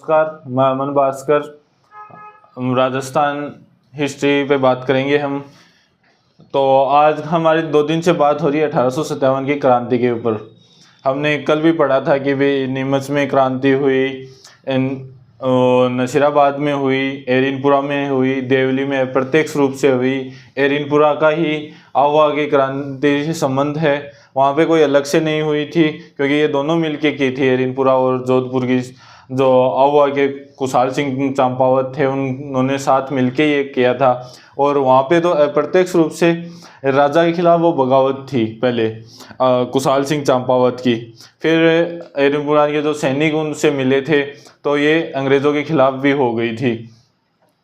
नमस्कार, मैं अमन भास्कर। राजस्थान हिस्ट्री पे बात करेंगे हम। तो आज हमारी 2 दिन से बात हो रही है 1857 की क्रांति के ऊपर। हमने कल भी पढ़ा था कि भाई नीमच में क्रांति हुई, नसीराबाद में हुई, एरिनपुरा में हुई, देवली में प्रत्यक्ष रूप से हुई। एरिनपुरा का ही आवा की क्रांति से संबंध है, वहाँ पे कोई अलग से नहीं हुई थी, क्योंकि ये दोनों मिलके की थी। एरिनपुरा और जोधपुर की जो आवा के कुशाल सिंह चंपावत थे, उन्होंने साथ मिलके ये किया था। और वहाँ पे तो अप्रत्यक्ष रूप से राजा के खिलाफ वो बगावत थी पहले, कुशाल सिंह चंपावत की। फिर एरिनपुरा के जो सैनिक उनसे मिले थे, तो ये अंग्रेज़ों के खिलाफ भी हो गई थी।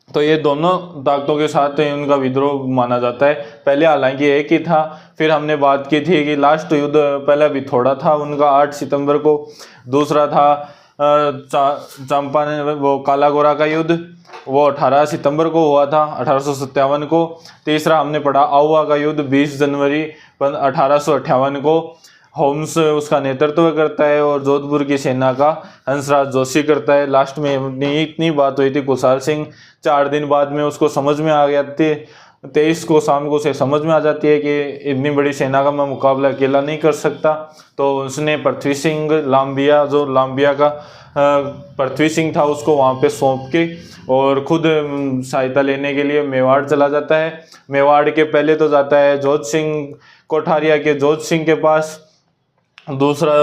तो ये दोनों ताकतों के साथ उनका विद्रोह माना जाता है। पहले हालांकि एक ही था, फिर हमने बात की थी कि लास्ट युद्ध पहला बिथोड़ा था उनका 8 सितंबर को, दूसरा था चंपारण वो काला गोरा का युद्ध, वो 18 सितंबर को हुआ था 1857 को। तीसरा हमने पढ़ा आउवा का युद्ध 20 जनवरी 1858 को। होम्स उसका नेतृत्व करता है और जोधपुर की सेना का हंसराज जोशी करता है। लास्ट में इतनी बात हुई थी कुशाल सिंह 4 दिन बाद में उसको समझ में आ गया थी, 23 को शाम को उसे समझ में आ जाती है कि इतनी बड़ी सेना का मैं मुकाबला अकेला नहीं कर सकता। तो उसने पृथ्वी सिंह लांबिया, जो लांबिया का पृथ्वी सिंह था, उसको वहाँ पे सौंप के और खुद सहायता लेने के लिए मेवाड़ चला जाता है। मेवाड़ के पहले तो जाता है जोध सिंह, कोठारिया के जोध सिंह के पास, दूसरा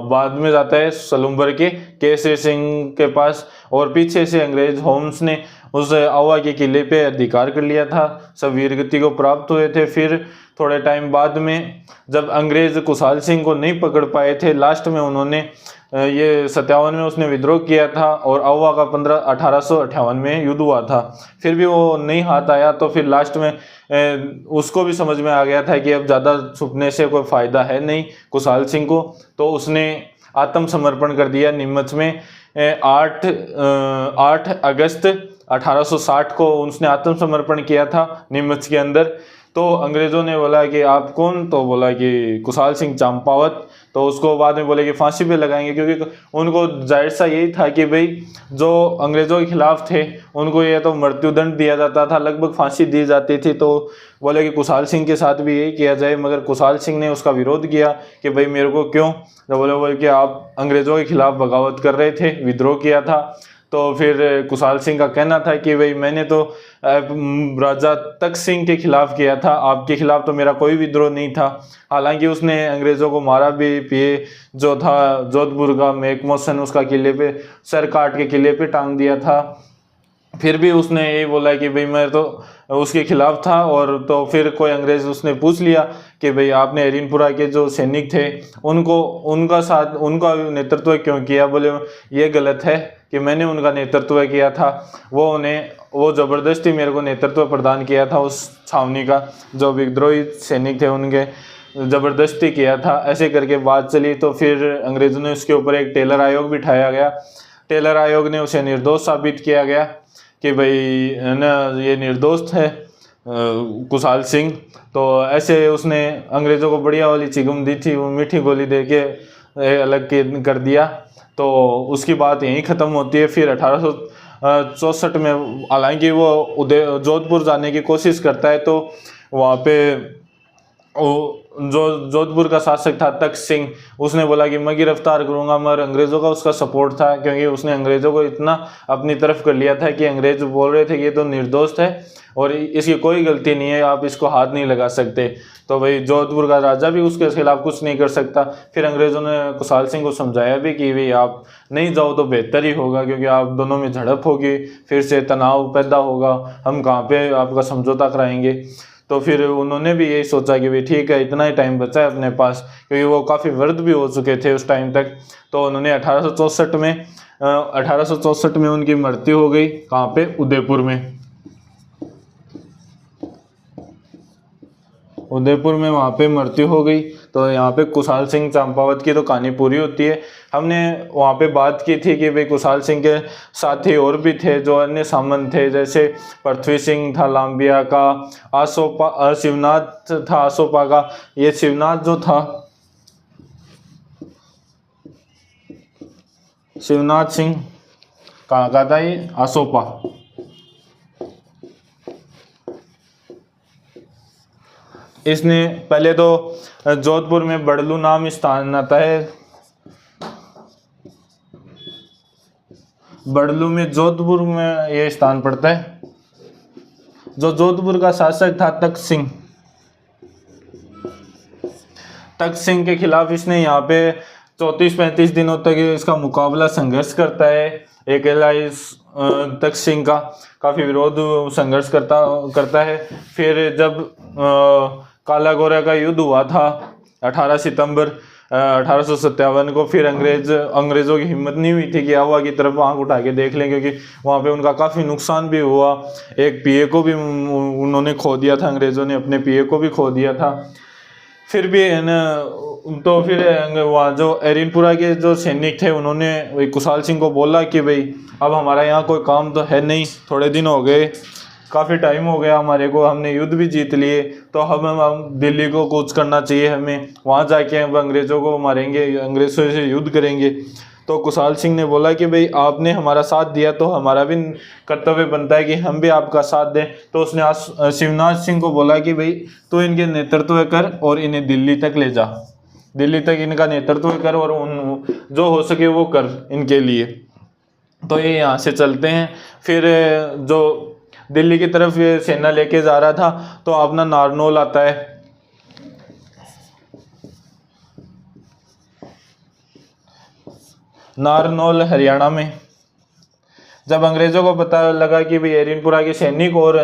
बाद में जाता है सलूम्बर के केसरी सिंह के पास। और पीछे से अंग्रेज होम्स ने उस आवा के किले पे अधिकार कर लिया था, सब वीरगति को प्राप्त हुए थे। फिर थोड़े टाइम बाद में जब अंग्रेज कुशाल सिंह को नहीं पकड़ पाए थे, लास्ट में उन्होंने ये 57 में उसने विद्रोह किया था और आवा का 1858 में युद्ध हुआ था। फिर भी वो नहीं हाथ आया, तो फिर लास्ट में उसको भी समझ में आ गया था कि अब ज़्यादा छुपने से कोई फ़ायदा है नहीं कुशाल सिंह को, तो उसने आत्मसमर्पण कर दिया नीमच में। 8 अगस्त 1860 को उसने आत्मसमर्पण किया था नीमच के अंदर। तो अंग्रेज़ों ने बोला कि आप कौन, तो बोला कि कुशाल सिंह चंपावत। तो उसको बाद में बोले कि फांसी पे लगाएंगे, क्योंकि उनको जाहिर सा यही था कि भाई जो अंग्रेज़ों के खिलाफ थे उनको ये तो मृत्युदंड दिया जाता था, लगभग फांसी दी जाती थी। तो बोले कि कुशाल सिंह के साथ भी यही किया जाए, मगर कुशाल सिंह ने उसका विरोध किया कि भाई मेरे को क्यों। तो बोले कि आप अंग्रेज़ों के खिलाफ बगावत कर रहे थे, विद्रोह किया था। तो फिर कुशाल सिंह का कहना था कि भाई मैंने तो राजा तख्त सिंह के खिलाफ किया था, आपके खिलाफ तो मेरा कोई विद्रोह नहीं था। हालांकि उसने अंग्रेज़ों को मारा भी, पिए जो था जोधपुर का मैकमोहन, उसका किले पे सर काट के किले पे टांग दिया था। फिर भी उसने यही बोला कि भाई मैं तो उसके खिलाफ था। और तो फिर कोई अंग्रेज़ उसने पूछ लिया कि भाई आपने एरिनपुरा के जो सैनिक थे उनका नेतृत्व क्यों किया। बोले ये गलत है कि मैंने उनका नेतृत्व किया था, वो ज़बरदस्ती मेरे को नेतृत्व प्रदान किया था उस छावनी का, जो विद्रोही सैनिक थे उनके ज़बरदस्ती किया था। ऐसे करके बात चली। तो फिर अंग्रेज़ों ने उसके ऊपर एक टेलर आयोग बिठाया गया। टेलर आयोग ने उसे निर्दोष साबित किया गया कि भाई ना ये निर्दोष है कुशाल सिंह। तो ऐसे उसने अंग्रेज़ों को बढ़िया वाली चिगम दी थी, वो मीठी गोली दे के अलग कर दिया। तो उसकी बात यहीं ख़त्म होती है। फिर 1864 में हालांकि वो जोधपुर जाने की कोशिश करता है, तो वहाँ पे जो जोधपुर का शासक था तख्त सिंह, उसने बोला कि मैं गिरफ्तार करूंगा, मगर अंग्रेज़ों का उसका सपोर्ट था, क्योंकि उसने अंग्रेज़ों को इतना अपनी तरफ कर लिया था कि अंग्रेज़ बोल रहे थे कि ये तो निर्दोष है और इसकी कोई गलती नहीं है, आप इसको हाथ नहीं लगा सकते। तो भाई जोधपुर का राजा भी उसके खिलाफ कुछ नहीं कर सकता। फिर अंग्रेज़ों ने कुशाल सिंह को समझाया भी कि भाई आप नहीं जाओ तो बेहतर ही होगा, क्योंकि आप दोनों में झड़प होगी, फिर से तनाव पैदा होगा, हम कहाँ पे आपका समझौता कराएंगे। तो फिर उन्होंने भी यही सोचा कि भाई ठीक है, इतना ही टाइम बचा है अपने पास, क्योंकि वो काफ़ी वृद्ध भी हो चुके थे उस टाइम तक। तो उन्होंने 1864 में उनकी मृत्यु हो गई। कहाँ पे? उदयपुर में। उदयपुर में वहाँ पे मृत्यु हो गई। तो यहाँ पे कुशाल सिंह चंपावत की तो कहानी पूरी होती है। हमने वहाँ पे बात की थी कि भाई कुशाल सिंह के साथी और भी थे जो अन्य सामंत थे, जैसे पृथ्वी सिंह था लांबिया का, शिवनाथ था आसोपा का। ये शिवनाथ जो था, शिवनाथ सिंह कहाँ का था ये, आसोपा। इसने पहले तो जोधपुर में बड़लू नाम स्थान आता है, बड़लू में जोधपुर में ये स्थान पड़ता है। जो जोधपुर का शासक था तख्त सिंह, तख्त सिंह के खिलाफ इसने यहाँ पे 34-35 दिनों तक इसका मुकाबला संघर्ष करता है। अकेला इस तख्त सिंह का काफ़ी विरोध संघर्ष करता है। फिर जब काला गोरा का युद्ध हुआ था 18 सितंबर 1857 को, फिर अंग्रेज़ों की हिम्मत नहीं हुई थी कि हवा की तरफ आंख उठा के देख लें, क्योंकि वहाँ पे उनका काफ़ी नुकसान भी हुआ। एक पीए को भी उन्होंने खो दिया था, अंग्रेज़ों ने अपने पीए को भी खो दिया था। फिर भी है ना, तो फिर वहाँ जो एरिनपुरा के जो सैनिक थे उन्होंने वही कुशाल सिंह को बोला कि भाई अब हमारा यहाँ कोई काम तो है नहीं, थोड़े दिन हो गए, काफ़ी टाइम हो गया हमारे को, हमने युद्ध भी जीत लिए, तो हम दिल्ली को कूच करना चाहिए, हमें वहाँ जाके हम अंग्रेज़ों को मारेंगे, अंग्रेज़ों से युद्ध करेंगे। तो कुशाल सिंह ने बोला कि भाई आपने हमारा साथ दिया तो हमारा भी कर्तव्य बनता है कि हम भी आपका साथ दें। तो उसने शिवनाथ सिंह को बोला कि भाई तू इनके नेतृत्व कर और इन्हें दिल्ली तक ले जा, दिल्ली तक इनका नेतृत्व कर और जो हो सके वो कर इनके लिए। तो ये यहाँ से चलते हैं। फिर जो दिल्ली की तरफ ये सेना लेके जा रहा था तो अपना नारनौल आता है। नारनौल हरियाणा में जब अंग्रेज़ों को पता लगा कि भाई एरिनपुरा के सैनिक और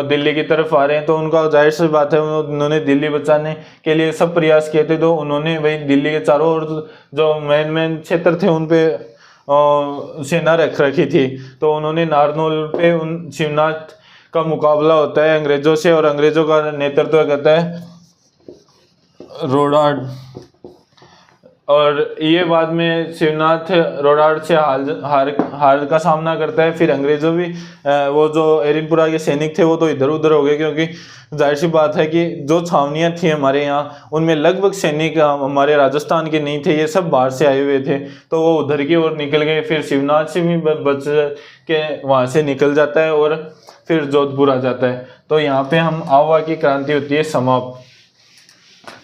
दिल्ली की तरफ आ रहे हैं, तो उनका जाहिर सी बात है उन्होंने दिल्ली बचाने के लिए सब प्रयास किए थे। तो उन्होंने भाई दिल्ली के चारों ओर जो मेन क्षेत्र थे उन पे सेना रख रखी थी। तो उन्होंने नारनौल पे उन शिवनाथ का मुकाबला होता है अंग्रेज़ों से, और अंग्रेज़ों का नेतृत्व करता है रोडार्ड, और ये बाद में शिवनाथ रोडार्ड से हार का सामना करता है। फिर अंग्रेज़ों भी वो जो एरिनपुरा के सैनिक थे वो तो इधर उधर हो गए, क्योंकि जाहिर सी बात है कि जो छावनियाँ थी हमारे यहाँ उनमें लगभग सैनिक हमारे राजस्थान के नहीं थे, ये सब बाहर से आए हुए थे, तो वो उधर की ओर निकल गए। फिर शिवनाथ से भी बच के वहाँ से निकल जाता है और फिर जोधपुर आ जाता है। तो यहाँ पे हम आवा की क्रांति होती है समाप्त।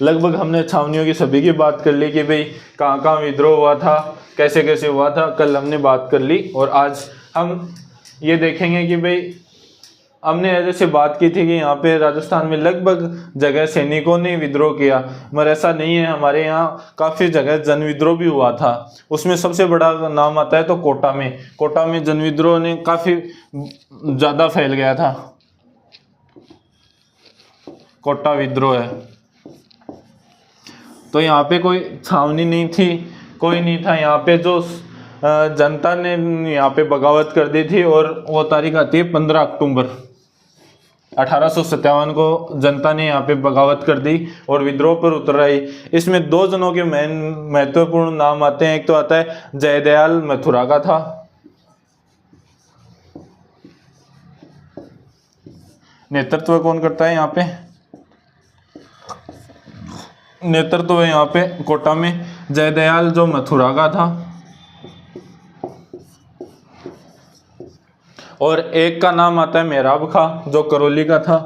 लगभग हमने छावनियों की सभी की बात कर ली कि भाई कहाँ कहाँ विद्रोह हुआ था, कैसे कैसे हुआ था, कल हमने बात कर ली। और आज हम ये देखेंगे कि भाई हमने जैसे बात की थी कि यहाँ पे राजस्थान में लगभग जगह सैनिकों ने विद्रोह किया, मगर ऐसा नहीं है, हमारे यहाँ काफ़ी जगह जन विद्रोह भी हुआ था। उसमें सबसे बड़ा नाम आता है तो कोटा में जन विद्रोह ने काफ़ी ज़्यादा फैल गया था, कोटा विद्रोह है। तो यहाँ पे कोई छावनी नहीं थी, कोई नहीं था यहाँ पे, जो जनता ने यहाँ पे बगावत कर दी थी। और वो तारीख आती है 15 अक्टूबर 1857 को जनता ने यहाँ पे बगावत कर दी और विद्रोह पर उतर आई। इसमें दो जनों के महत्वपूर्ण नाम आते हैं। एक तो आता है जयदयाल मथुरा का था, नेतृत्व कौन करता है यहाँ पे, नेतृत्व यहाँ पे कोटा में जयदयाल जो मथुरा का था, और एक का नाम आता है मेहराब खां जो करौली का था।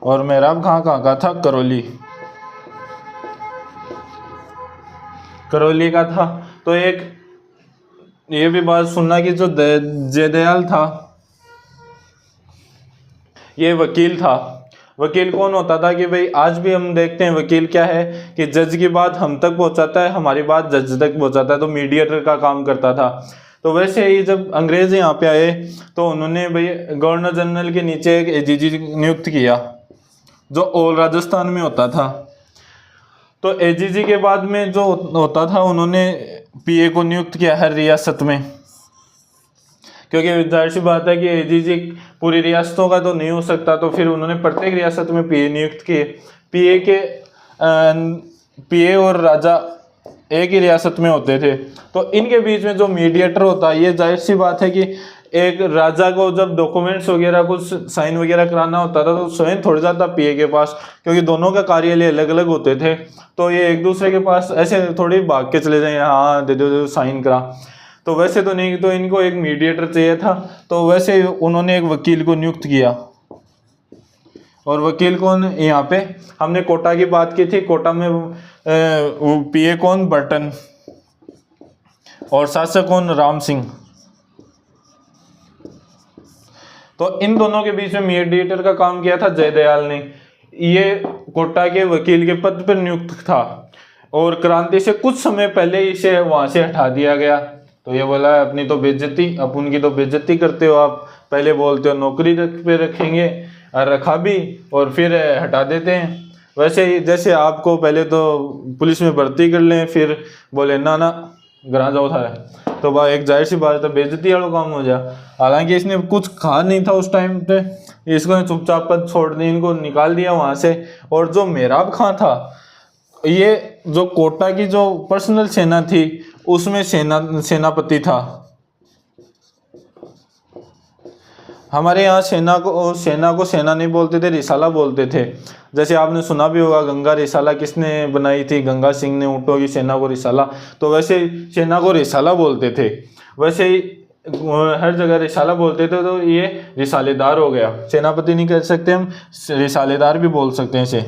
और मेहराब खां कहाँ का था, करौली का था। तो एक ये भी बात सुनना कि जो जयदयाल था ये वकील था। वकील कौन होता था कि भाई आज भी हम देखते हैं वकील क्या है कि जज की बात हम तक पहुंचाता है, हमारी बात जज तक पहुंचाता है, तो मीडिएटर का काम करता था। तो वैसे ही जब अंग्रेज यहाँ पे आए तो उन्होंने भाई गवर्नर जनरल के नीचे एक एजीजी नियुक्त किया जो ऑल राजस्थान में होता था। तो एजीजी के बाद में जो होता था उन्होंने पीए को नियुक्त किया हर रियासत में, क्योंकि जाहिर सी बात है कि एजीजी पूरी रियासतों का तो नहीं हो सकता, तो फिर उन्होंने प्रत्येक रियासत में पीए नियुक्त किए। पीए और राजा एक ही रियासत में होते थे। तो इनके बीच में जो मीडिएटर होता है, ये जाहिर सी बात है कि एक राजा को जब डॉक्यूमेंट्स वगैरह कुछ साइन वगैरह कराना होता था तो स्वयं थोड़ी जाता पीए के पास, क्योंकि दोनों का कार्यालय अलग अलग होते थे। तो ये एक दूसरे के पास ऐसे थोड़ी भाग के चले जाए, हाँ दे दो साइन करा, तो वैसे तो नहीं, तो इनको एक मीडिएटर चाहिए था। तो वैसे उन्होंने एक वकील को नियुक्त किया। और वकील कौन, यहाँ पे हमने कोटा की बात की थी, कोटा में पीए कौन, बर्टन, और शासक कौन, राम सिंह। तो इन दोनों के बीच में मीडिएटर का काम किया था जयदयाल ने। ये कोटा के वकील के पद पर नियुक्त था और क्रांति से कुछ समय पहले इसे वहां से हटा दिया गया। तो ये बोला अपनी तो बेइज्जती, अब उनकी तो बेइज्जती करते हो आप, पहले बोलते हो नौकरी पे रखेंगे और रखा भी और फिर हटा देते हैं। वैसे ही जैसे आपको पहले तो पुलिस में भर्ती कर लें, फिर बोले ना ना घर जाओ था, तो भाई एक जाहिर सी बात है बेइज्जती वाला काम हो जा। हालांकि इसने कुछ कहा नहीं था उस टाइम पे, इसको चुपचाप पद छोड़ दी, इनको निकाल दिया वहां से। और जो मेहराब खां था, ये जो कोटा की जो पर्सनल सेना थी उसमें सेनापति था। हमारे यहाँ सेना को सेना नहीं बोलते थे, रिसाला बोलते थे। जैसे आपने सुना भी होगा गंगा रिसाला किसने बनाई थी, गंगा सिंह ने, ऊँटों की सेना को रिसाला। तो वैसे सेना को रिसाला बोलते थे, वैसे ही हर जगह रिसाला बोलते थे। तो ये रिसालेदार हो गया, सेनापति नहीं कह सकते हम, रिसालेदार भी बोल सकते हैं इसे,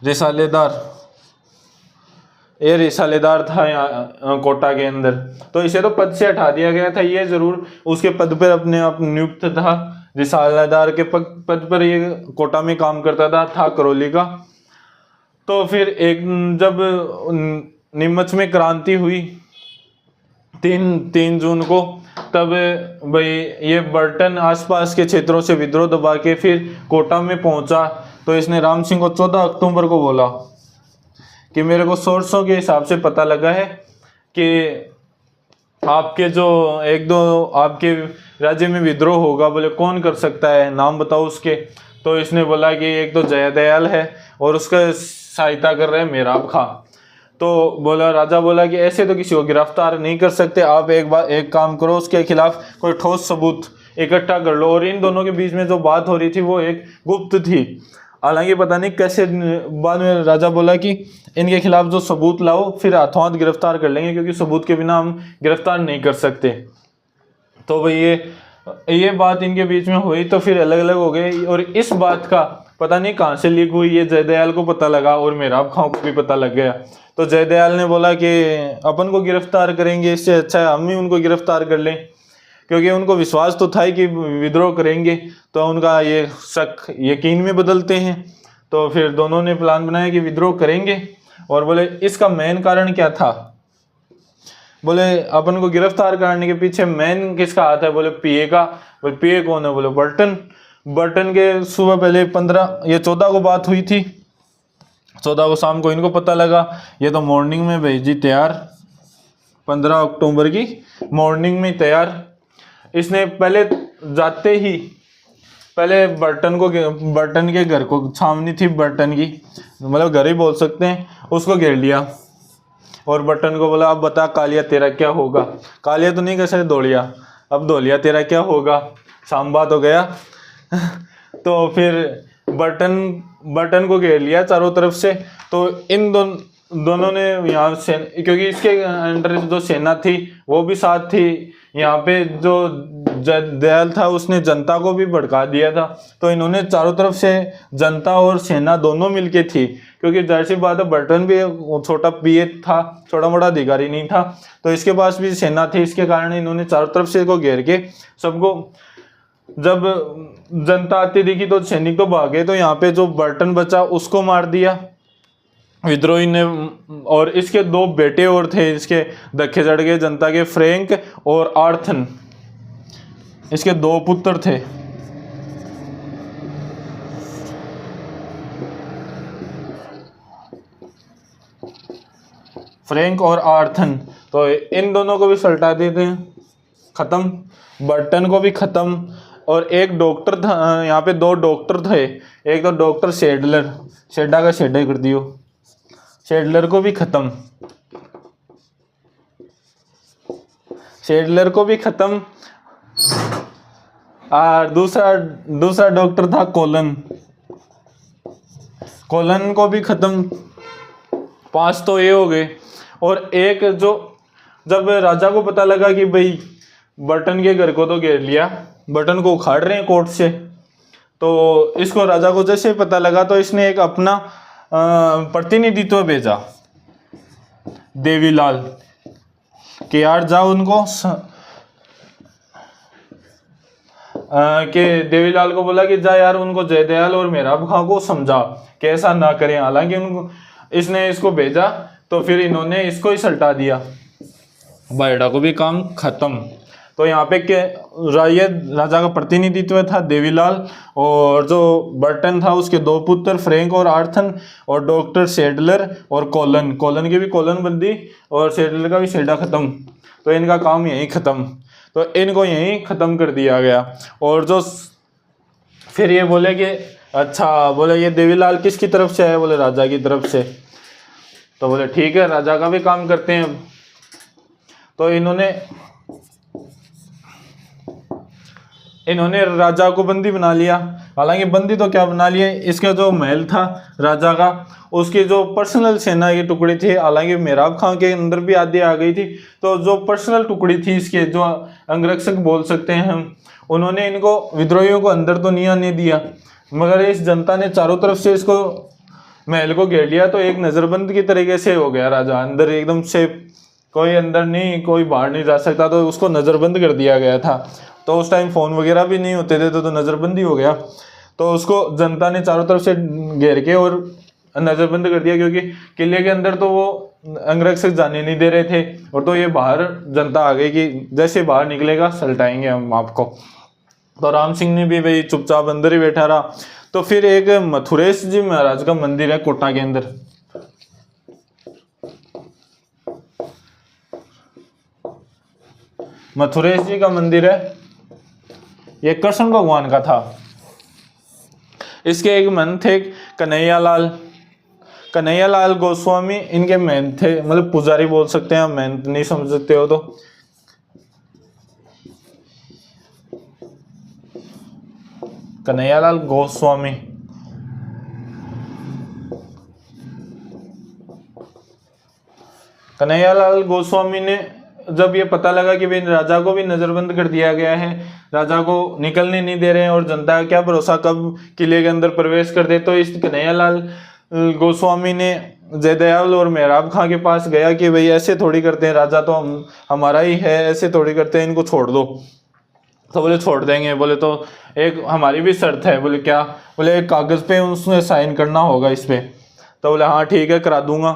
रिसालेदार। ये रिसालेदार था यहाँ कोटा के अंदर। तो इसे तो पद से हटा दिया गया था, ये जरूर उसके पद पर अपने आप नियुक्त था, रिसालेदार के पद पर ये कोटा में काम करता था करौली का। तो फिर एक जब नीमच में क्रांति हुई 3 जून को, तब भाई ये बर्टन आसपास के क्षेत्रों से विद्रोह दबा के फिर कोटा में पहुंचा। तो इसने राम सिंह को 14 अक्टूबर को बोला कि मेरे को सोर्सों के हिसाब से पता लगा है कि आपके जो 1-2 आपके राज्य में विद्रोह होगा। बोले कौन कर सकता है, नाम बताओ उसके। तो इसने बोला कि एक तो जयदयाल है और उसका सहायता कर रहे हैं मेहराब खां। तो बोला, राजा बोला कि ऐसे तो किसी को गिरफ्तार नहीं कर सकते, आप एक काम करो, उसके खिलाफ कोई ठोस सबूत इकट्ठा कर लो। और इन दोनों के बीच में जो बात हो रही थी वो एक गुप्त थी। हालांकि पता नहीं कैसे बाद में राजा बोला कि इनके खिलाफ जो सबूत लाओ, फिर हाथों हाथ गिरफ्तार कर लेंगे, क्योंकि सबूत के बिना हम गिरफ्तार नहीं कर सकते। तो भाई ये बात इनके बीच में हुई, तो फिर अलग अलग हो गए। और इस बात का पता नहीं कहाँ से लीक हुई, ये जयदयाल को पता लगा और मेहराब खां को भी पता लग गया। तो जयदयाल ने बोला कि अपन को गिरफ्तार करेंगे, इससे अच्छा है हम ही उनको गिरफ्तार कर लें, क्योंकि उनको विश्वास तो था ही कि विद्रोह करेंगे। तो उनका ये शक यकीन में बदलते हैं। तो फिर दोनों ने प्लान बनाया कि विद्रोह करेंगे। और बोले इसका मेन कारण क्या था, बोले अपन को गिरफ्तार करने के पीछे मेन किसका हाथ है, बोले पीए का। बोले पीए कौन है, बोले बर्टन के सुबह पहले 14 को बात हुई थी, 14 को शाम को इनको पता लगा। ये तो मॉर्निंग में भेजी तैयार, 15 अक्टूबर की मॉर्निंग में तैयार। इसने पहले जाते ही पहले बर्टन के घर को, छावनी थी बर्टन की, मतलब घर ही बोल सकते हैं, उसको घेर लिया। और बर्टन को बोला अब बता कालिया तेरा क्या होगा। कालिया तो नहीं कह सकते, दौलिया, अब दौलिया तेरा क्या होगा, सांबा तो गया। तो फिर बर्टन को घेर लिया चारों तरफ से। तो इन दोनों ने यहाँ से, क्योंकि इसके अंडर जो सेना थी वो भी साथ थी, यहाँ पे जो जयदयाल था उसने जनता को भी भड़का दिया था। तो इन्होंने चारों तरफ से जनता और सेना दोनों मिलके थी, क्योंकि जाहिर सी बात है बर्टन भी छोटा पीए था, छोटा मोटा अधिकारी नहीं था, तो इसके पास भी सेना थी। इसके कारण इन्होंने चारों तरफ से को घेर के सबको, जब जनता आती दिखी तो सैनिक तो भागे। तो यहाँ पे जो बर्टन बचा उसको मार दिया विद्रोही ने। और इसके 2 बेटे और थे, इसके धक्के चढ़ गए जनता के, फ्रैंक और आर्थन, इसके 2 पुत्र थे। फ्रैंक और आर्थन, तो इन दोनों को भी सल्टा देते हैं, खत्म। बर्टन को भी खत्म। और एक डॉक्टर था यहाँ पे, 2 डॉक्टर थे, एक तो डॉक्टर शेडलर, शेडा का शेडा कर दियो, शेडलर को भी खत्म। शेडलर को भी खत्म। और दूसरा डॉक्टर था कोलन, कोलन को भी खत्म। 5 तो ये हो गए। और एक जो, जब राजा को पता लगा कि भाई बर्टन के घर को तो घेर लिया, बर्टन को उखाड़ रहे हैं कोर्ट से, तो इसको राजा को जैसे पता लगा तो इसने एक अपना प्रतिनिधित्व भेजा देवीलाल कि यार जाओ उनको कि देवीलाल को बोला कि जा यार उनको जयदयाल और मेहराब खां को समझा कि ऐसा ना करें। हालांकि उनको इसने इसको भेजा तो फिर इन्होंने इसको ही सल्टा दिया, बायडा को भी काम खत्म। तो यहाँ पे के राजा का प्रतिनिधित्व था देवीलाल, और जो बर्टन था उसके 2 पुत्र फ्रैंक और आर्थन, और डॉक्टर शेडलर और कोलन, कोलन की भी कोलन बंदी और शेडलर का भी शेडा खत्म। तो इनका काम यहीं खत्म, तो इनको यहीं ख़त्म कर दिया गया। और जो फिर ये बोले कि अच्छा, बोले ये देवीलाल किसकी तरफ से है? बोले राजा की तरफ से। तो बोले ठीक है, राजा का भी काम करते हैं। तो इन्होंने राजा को बंदी बना लिया। हालांकि बंदी तो क्या बना लिया, इसका जो महल था राजा का, उसकी जो पर्सनल सेना की टुकड़ी थी, हालांकि मेहराब खां के अंदर भी आधी आ गई थी, तो जो पर्सनल टुकड़ी थी इसके, जो अंगरक्षक बोल सकते हैं हम, उन्होंने इनको विद्रोहियों को अंदर तो नहीं आने दिया, मगर इस जनता ने चारों तरफ से इसको महल को घेर लिया। तो एक नज़रबंद की तरीके से हो गया राजा, अंदर एकदम से कोई अंदर नहीं, कोई बाहर नहीं जा सकता, तो उसको नज़रबंद कर दिया गया था। तो उस टाइम फ़ोन वगैरह भी नहीं होते थे, तो नज़रबंदी हो गया। तो उसको जनता ने चारों तरफ से घेर के और नज़रबंद कर दिया, क्योंकि किले के अंदर तो वो अंगरक्षक जाने नहीं दे रहे थे, और तो ये बाहर जनता आ गई कि जैसे बाहर निकलेगा सलटाएंगे हम आपको। तो राम सिंह ने भी भाई चुपचाप अंदर ही बैठा रहा। तो फिर एक मथुरेश जी महाराज का मंदिर है कोटा के अंदर, मथुरेश जी का मंदिर है, ये कृष्ण भगवान का था। इसके एक महंत थे कन्हैयालाल गोस्वामी, इनके महंत थे, मतलब पुजारी बोल सकते हैं, महंत नहीं समझ सकते हो तो। कन्हैयालाल गोस्वामी, कन्हैयालाल गोस्वामी ने जब ये पता लगा कि भाई राजा को भी नज़रबंद कर दिया गया है, राजा को निकलने नहीं दे रहे हैं, और जनता का क्या भरोसा कब किले के अंदर प्रवेश कर दे, तो इस कन्हैयालाल गोस्वामी ने जयदयाल और मेहराब खां के पास गया कि भाई ऐसे थोड़ी करते हैं, राजा तो हमारा ही है, ऐसे थोड़ी करते हैं, इनको छोड़ दो। तो बोले छोड़ देंगे। बोले तो एक हमारी भी शर्त है। बोले क्या? बोले एक कागज़ पे उसमें साइन करना होगा इस पर। तो बोले हाँ ठीक है, करा दूंगा।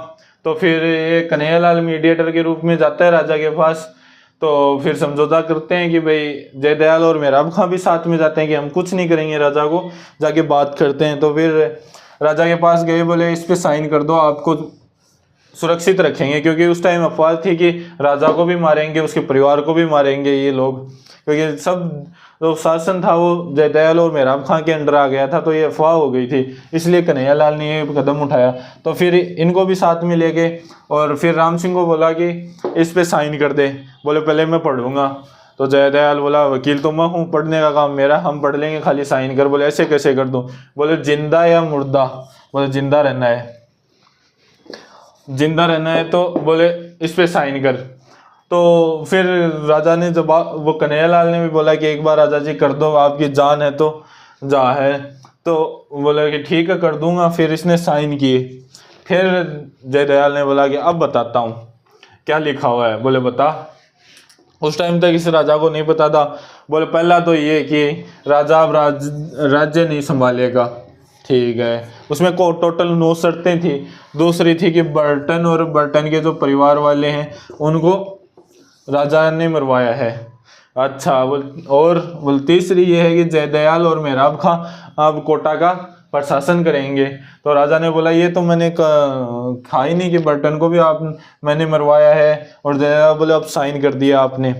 तो फिर ये कन्हैयालाल मीडिएटर के रूप में जाता है राजा के पास। तो फिर समझौता करते हैं कि भाई जयदयाल और मेहराब खां भी साथ में जाते हैं कि हम कुछ नहीं करेंगे, राजा को जाके बात करते हैं। तो फिर राजा के पास गए, बोले इस पे साइन कर दो, आपको सुरक्षित रखेंगे, क्योंकि उस टाइम अफवाह थी कि राजा को भी मारेंगे, उसके परिवार को भी मारेंगे ये लोग, क्योंकि सब जो शासन था वो जयदयाल और मेहराब खां के अंडर आ गया था, तो ये अफवाह हो गई थी, इसलिए कन्हैयालाल ने ये कदम उठाया। तो फिर इनको भी साथ में ले गए और फिर राम सिंह को बोला कि इस पे साइन कर दे। बोले पहले मैं पढ़ूंगा। तो जयदयाल बोला वकील तो मैं हूँ, पढ़ने का काम मेरा, हम पढ़ लेंगे, खाली साइन कर। बोले ऐसे कैसे कर दूँ? बोले जिंदा या मुर्दा? बोले जिंदा रहना है। जिंदा रहना है तो बोले इस पे साइन कर। तो फिर राजा ने जब वो कन्हैयालाल ने भी बोला कि एक बार राजा जी कर दो, आपकी जान है तो जा है। तो बोला कि ठीक है कर दूंगा। फिर इसने साइन किए। फिर जयदयाल ने बोला कि अब बताता हूँ क्या लिखा हुआ है। बोले बता। उस टाइम तक इस राजा को नहीं पता था। बोले पहला तो ये कि राजा अब राज्य नहीं संभालेगा, ठीक है। उसमें को टोटल 9 शर्तें थी। दूसरी थी कि बर्टन और बर्टन के जो परिवार वाले हैं उनको राजा ने मरवाया है। अच्छा और तीसरी ये है कि जयदयाल और मेहराब खां अब कोटा का प्रशासन करेंगे। तो राजा ने बोला ये तो मैंने कहा ही नहीं कि बर्टन को भी मैंने मरवाया है। और जयदयाल बोले अब साइन कर दिया आपने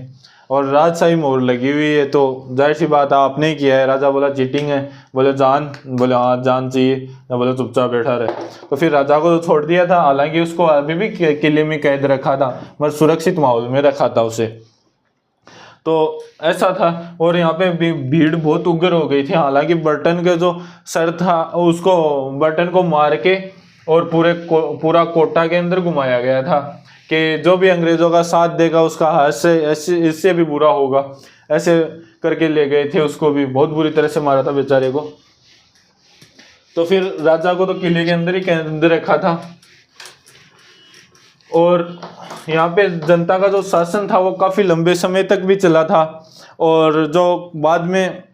और राजशाही मोहर लगी हुई है, तो जाहिर सी बात है आपने ही किया है। राजा बोला चीटिंग है। बोले जान? बोले हाँ जान चाहिए। बोले चुपचाप बैठा रहे। तो फिर राजा को तो छोड़ दिया था, हालांकि उसको अभी भी किले में कैद रखा था, मगर सुरक्षित माहौल में रखा था उसे। तो ऐसा था। और यहाँ पे भीड़ बहुत उग्र हो गई थी। हालांकि बर्टन के जो सर था उसको, बर्टन को मार के और पूरा कोटा के अंदर घुमाया गया था कि जो भी अंग्रेजों का साथ देगा उसका हाथ से इससे भी बुरा होगा, ऐसे करके ले गए थे उसको भी, बहुत बुरी तरह से मारा था बेचारे को। तो फिर राजा को तो किले के अंदर ही कैद रखा था। और यहाँ पे जनता का जो शासन था वो काफी लंबे समय तक भी चला था। और जो बाद में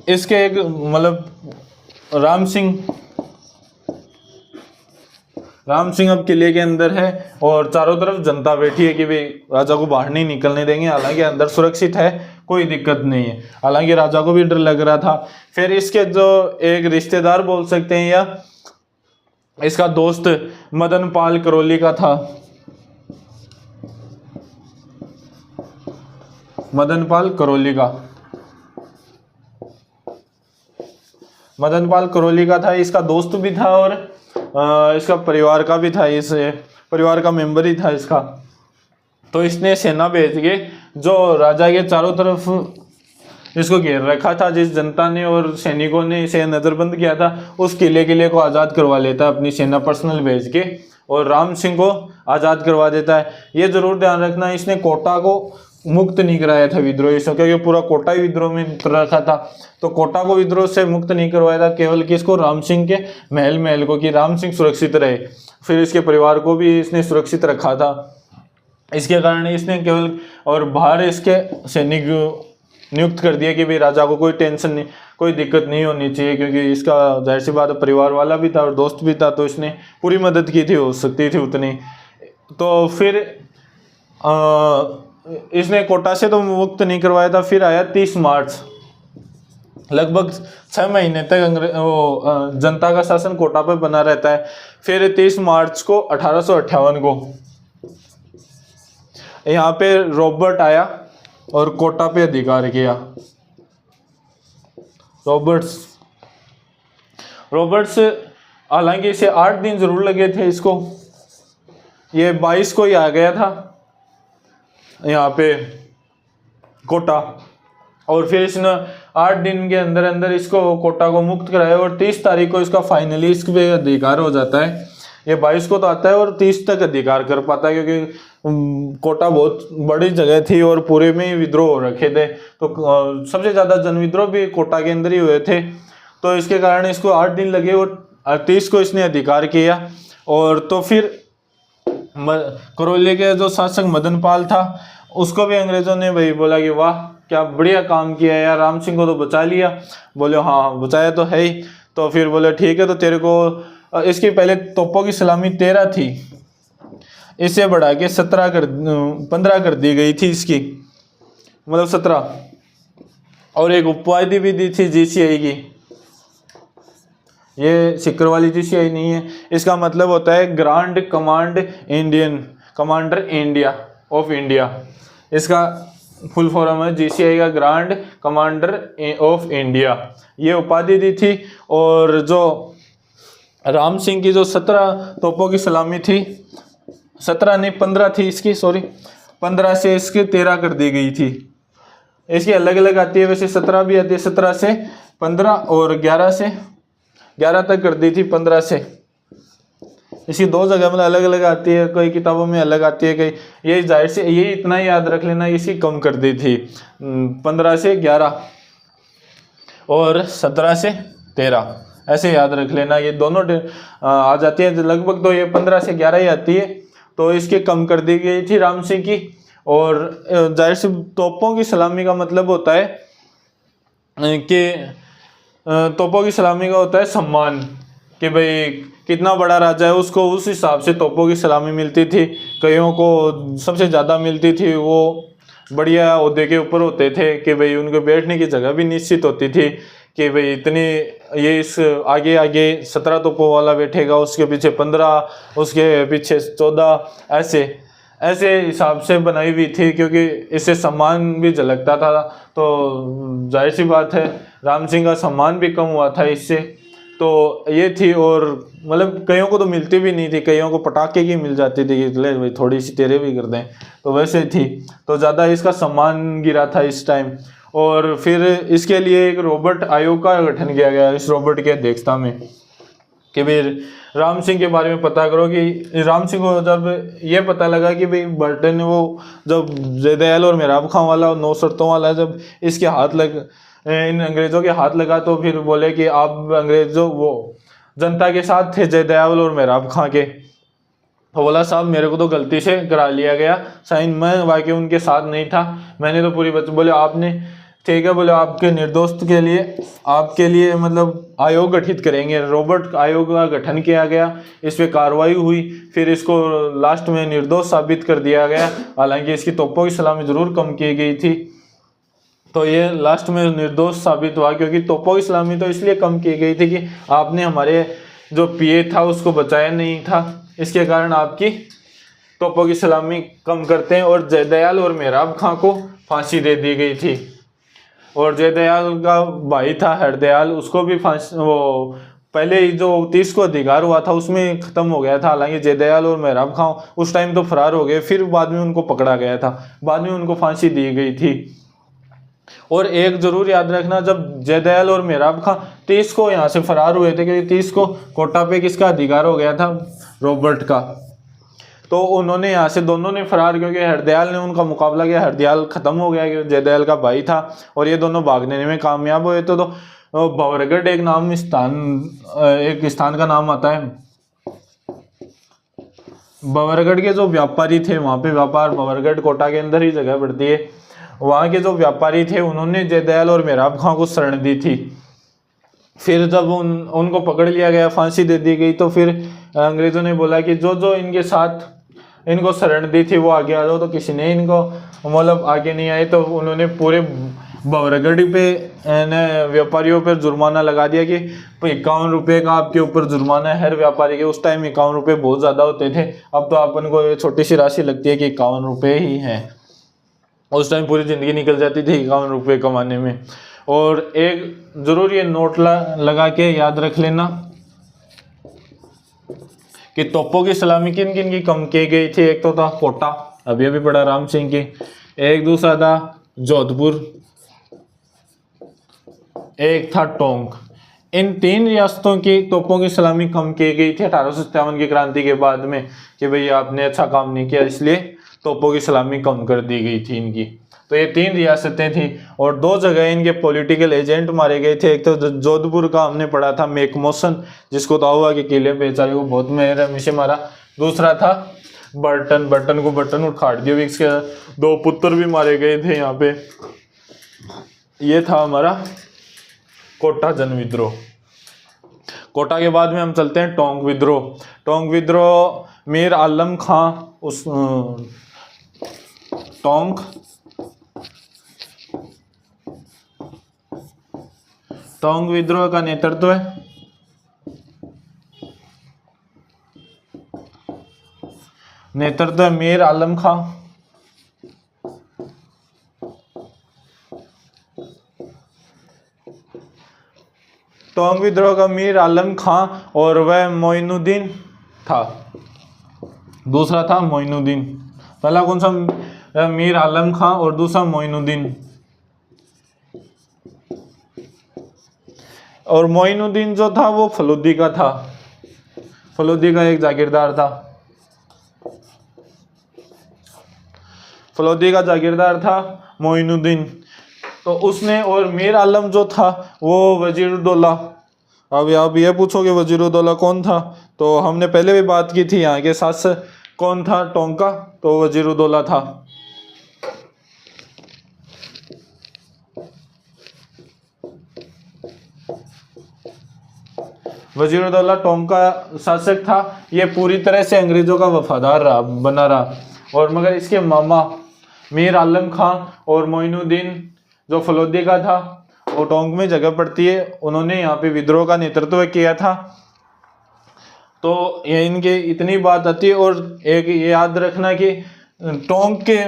इसके एक मतलब राम सिंह अब किले के अंदर है और चारों तरफ जनता बैठी है कि भाई राजा को बाहर नहीं निकलने देंगे, हालांकि अंदर सुरक्षित है, कोई दिक्कत नहीं है। हालांकि राजा को भी डर लग रहा था। फिर इसके जो एक रिश्तेदार बोल सकते हैं या इसका दोस्त मदन पाल करौली का था, मदन पाल करौली का था, इसका दोस्त भी था और इसका परिवार का भी था, इस परिवार का मेंबर ही था इसका। तो इसने सेना भेज के जो राजा के चारों तरफ इसको घेर रखा था, जिस जनता ने और सैनिकों ने इसे नजरबंद किया था, उस किले को आज़ाद करवा लेता है अपनी सेना पर्सनल भेज के और राम सिंह को आज़ाद करवा देता है। ये जरूर ध्यान रखना, इसने कोटा को मुक्त नहीं कराया था विद्रोही से, क्योंकि पूरा कोटा ही विद्रोह में उतर रखा था। तो कोटा को विद्रोह से मुक्त नहीं करवाया था, केवल किसको, राम सिंह के महल को, कि राम सिंह सुरक्षित रहे। फिर इसके परिवार को भी इसने सुरक्षित रखा था। इसके कारण इसने केवल और बाहर इसके सैनिक नियुक्त कर दिया कि भाई राजा को कोई टेंशन नहीं, कोई दिक्कत नहीं होनी चाहिए, क्योंकि इसका जाहिर सी बात परिवार वाला भी था और दोस्त भी था, तो इसने पूरी मदद की थी, हो सकती थी उतनी। तो फिर इसने कोटा से तो मुक्त नहीं करवाया था। फिर आया 30 मार्च, लगभग 6 महीने तक जनता का शासन कोटा पर बना रहता है। फिर 30 मार्च को 1858 को यहाँ पे रॉबर्ट आया और कोटा पे अधिकार किया। रॉबर्ट्स हालांकि इसे 8 दिन जरूर लगे थे इसको, ये 22 को ही आ गया था यहाँ पे कोटा। और फिर इसने 8 दिन के अंदर अंदर इसको कोटा को मुक्त कराया और 30 तारीख को इसका फाइनली इस पे अधिकार हो जाता है। ये 22 को तो आता है और 30 तक अधिकार कर पाता है, क्योंकि कोटा बहुत बड़ी जगह थी और पूरे में ही विद्रोह हो रखे थे। तो सबसे ज़्यादा जन विद्रोह भी कोटा के अंदर ही हुए थे। तो इसके कारण इसको 8 दिन लगे और 30 को इसने अधिकार किया। और तो फिर करौली के जो शासक मदन पाल था उसको भी अंग्रेजों ने भाई बोला कि वाह क्या बढ़िया काम किया यार, राम सिंह को तो बचा लिया। बोले हाँ बचाया तो है ही। तो फिर बोले ठीक है, तो तेरे को इसकी पहले तोपों की सलामी 13 थी, इसे बढ़ा के 15 कर दी गई थी इसकी, मतलब 17। और एक उपाधि भी दी थी GCI की, ये सिक्कर वाली GCI नहीं है, इसका मतलब होता है grand commander India of India. इसका फुल फॉर्म है GCI का, ग्रांड कमांडर ऑफ इंडिया, ये उपाधि दी थी। और जो राम सिंह की जो 17 तोपों की सलामी थी, 17 नहीं 15 थी इसकी, सॉरी 15 से इसकी 13 कर दी गई थी। इसकी अलग अलग आती है वैसे, 17 भी आती है, 17 से 15 और 11 तक कर दी थी 15 से। इसकी 2 जगह मतलब अलग अलग आती है, कई किताबों में अलग आती है, कई ये जाहिर से ये इतना ही याद रख लेना, इसकी कम कर दी थी 15 से 11 और 17 से 13, ऐसे याद रख लेना। ये दोनों आ जाती है लगभग, तो ये 15 से 11 ही आती है। तो इसकी कम कर दी गई थी राम सिंह की। और जाहिर से तोपों की सलामी का मतलब होता है कि तोपों की सलामी का होता है सम्मान, कि भाई कितना बड़ा राजा है उसको उस हिसाब से तोपों की सलामी मिलती थी। कईयों को सबसे ज़्यादा मिलती थी, वो बढ़िया ओहदे के ऊपर होते थे कि भाई उनको बैठने की जगह भी निश्चित होती थी कि भाई इतनी, ये इस आगे 17 तोपों वाला बैठेगा, उसके पीछे 15, उसके पीछे 14, ऐसे हिसाब से बनाई हुई थी, क्योंकि इससे सम्मान भी झलकता था। तो जाहिर सी बात है राम सिंह का सम्मान भी कम हुआ था इससे। तो ये थी। और मतलब कईयों को तो मिलती भी नहीं थी, कईयों को पटाखे की मिल जाती थी कि ले भाई थोड़ी सी तेरे भी कर दें, तो वैसे थी। तो ज़्यादा इसका सम्मान गिरा था इस टाइम। और फिर इसके लिए एक रॉबर्ट आयोग का गठन किया गया इस रॉबर्ट की अध्यक्षता में कि भाई राम सिंह के बारे में पता करो। कि राम सिंह को जब ये पता लगा कि भाई बर्टन वो जब जयदयाल और मेहराब खां वाला 9 शर्तों वाला जब इसके हाथ लग इन अंग्रेज़ों के हाथ लगा, तो फिर बोले कि आप अंग्रेज़ों वो जनता के साथ थे जयदयाल और मेहराब खां के। तो बोला साहब मेरे को तो गलती से करा लिया गया साइन, मैं वाकई उनके साथ नहीं था, मैंने तो पूरी बोले आपने ठीक है, बोले आपके निर्दोष के लिए मतलब आयोग गठित करेंगे। रॉबर्ट आयोग का गठन किया गया, इस पे कार्रवाई हुई, फिर इसको लास्ट में निर्दोष साबित कर दिया गया। हालांकि इसकी तोपों की सलामी जरूर कम की गई थी, तो ये लास्ट में निर्दोष साबित हुआ, क्योंकि तोपों की सलामी तो इसलिए कम की गई थी कि आपने हमारे जो पीए था उसको बचाया नहीं था, इसके कारण आपकी तोपों की सलामी कम करते हैं। और जयदयाल और मेहराब खां को फांसी दे दी गई थी। और जयदयाल का भाई था हरदयाल, उसको भी फांसी, वो पहले जो 30 को अधिकार हुआ था उसमें खत्म हो गया था। हालांकि जयदयाल और मेहराब खां उस टाइम तो फरार हो गए, फिर बाद में उनको पकड़ा गया था, बाद में उनको फांसी दी गई थी। और एक जरूर याद रखना, जब जयदयाल और मेहराब खां 30 को यहाँ से फरार हुए थे, क्योंकि 30 को कोटा पे किसका अधिकार हो गया था, रॉबर्ट का, तो उन्होंने यहाँ से दोनों ने फरार, क्योंकि हरदयाल ने उनका मुकाबला किया, हरदयाल खत्म हो गया क्योंकि जयदयाल का भाई था, और ये दोनों भागने में कामयाब हुए। तो बवरगढ़ एक स्थान का नाम आता है। बवरगढ़ के जो व्यापारी थे, वहाँ पे व्यापार बवरगढ़ कोटा के अंदर ही जगह पड़ती है, वहाँ के जो व्यापारी थे उन्होंने जयदयाल और मेहराब खां को शरण दी थी। फिर जब उनको पकड़ लिया गया, फांसी दे दी गई, तो फिर अंग्रेजों ने बोला कि जो जो इनके साथ इनको शरण दी थी वो आगे आ जाओ, तो किसी ने इनको मतलब आगे नहीं आए, तो उन्होंने पूरे बवरगढ़ पे व्यापारियों पर जुर्माना लगा दिया कि 51 रुपये का आपके ऊपर जुर्माना है हर व्यापारी के। उस टाइम 51 रुपये बहुत ज़्यादा होते थे, अब तो अपन को ये छोटी सी राशि लगती है कि 51 रुपये ही है, उस टाइम पूरी ज़िंदगी निकल जाती थी 51 रुपये कमाने में। और एक ज़रूर ये नोट लगा के याद रख लेना कि तोपों की सलामी किन किन की कम की गई थी। एक तो था कोटा, अभी अभी पढ़ा राम सिंह की, एक दूसरा था जोधपुर, एक था टोंक। इन 3 रियासतों की तोपों की सलामी कम की गई थी 1857 की क्रांति के बाद में, कि भाई आपने अच्छा काम नहीं किया, इसलिए तोपों की सलामी कम कर दी गई थी इनकी। तो ये 3 रियासतें थी, और 2 जगह इनके पॉलिटिकल एजेंट मारे गए थे। एक तो जोधपुर का हमने पढ़ा था मैकमोसन, जिसको तो हुआ कि किले बेचारे को बहुत हमेशा मारा। दूसरा था बर्टन को बर्टन उखाड़ दिया, इसके 2 पुत्र भी मारे गए थे यहाँ पे। ये था हमारा कोटा जन विद्रोह। कोटा के बाद में हम चलते हैं टोंक विद्रोह। टोंक विद्रोह मीर आलम खां उस टोंक विद्रोह का नेतृत्व मीर आलम खां। टोंक विद्रोह का मीर आलम खां और वह मोइनुद्दीन था। दूसरा था मोइनुद्दीन। पहला कौन सा, मीर आलम खां, और दूसरा मोइनुद्दीन। और मोइनुद्दीन जो था वो फलूदी का था, फलूदी का एक जागीरदार था, फलूदी का जागीरदार था मोइनुद्दीन। तो उसने, और मीर आलम जो था वो वजीरुद्दौला। अब आप ये पूछोगे वजीरुद्दौला कौन था, तो हमने पहले भी बात की थी, यहाँ के शासक कौन था टोंक का, तो वजीरुद्दौला था। वजीरुद्दौला टोंक का शासक था। ये पूरी तरह से अंग्रेजों का वफादार बना रहा। और मगर इसके मामा मीर आलम खां और मोइनुद्दीन जो फलूदी का था, वो टोंक में जगह पड़ती है, उन्होंने यहाँ पे विद्रोह का नेतृत्व किया था। तो ये इनके इतनी बात आती है। और एक ये याद रखना कि टोंक के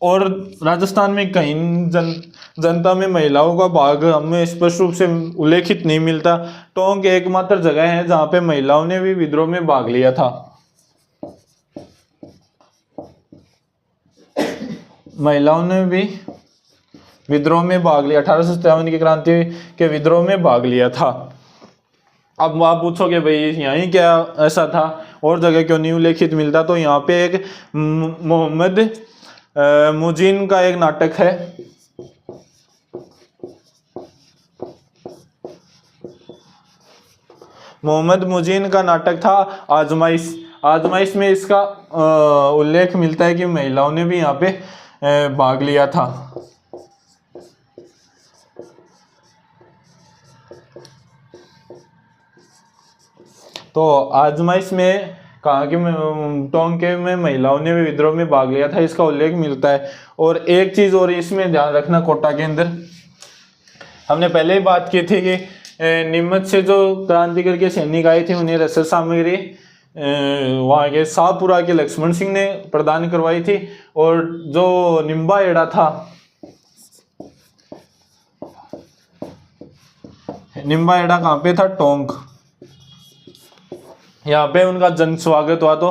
और राजस्थान में कहीं जनता में महिलाओं का भाग हमें स्पष्ट रूप से उल्लेखित नहीं मिलता। टोंक एकमात्र जगह है जहाँ पे महिलाओं ने भी विद्रोह में भाग लिया था। महिलाओं ने भी विद्रोह में भाग लिया, 1857 की क्रांति के विद्रोह में भाग लिया था। अब आप पूछोगे भाई यहीं क्या ऐसा था, और जगह क्यों नहीं उल्लेखित मिलता? तो यहाँ पे एक मोहम्मद मुजीन का एक नाटक है, मोहम्मद मुजीन का नाटक था आजमाइश। आजमाइश में इसका उल्लेख मिलता है कि महिलाओं ने भी यहाँ पे भाग लिया था। तो आजमाइश में कहा कि टोंक में महिलाओं ने भी विद्रोह में भाग लिया था, इसका उल्लेख मिलता है। और एक चीज और इसमें ध्यान रखना, कोटा के अंदर हमने पहले ही बात की थी कि नीमच से जो क्रांतिकारी के सैनिक आए थे उन्हें रसद सामग्री वहाँ के शाहपुरा के लक्ष्मण सिंह ने प्रदान करवाई थी। और जो निम्बा एड़ा था, निम्बा एड़ा कहाँ पे था? टोंक। यहाँ पे उनका जन स्वागत हुआ। तो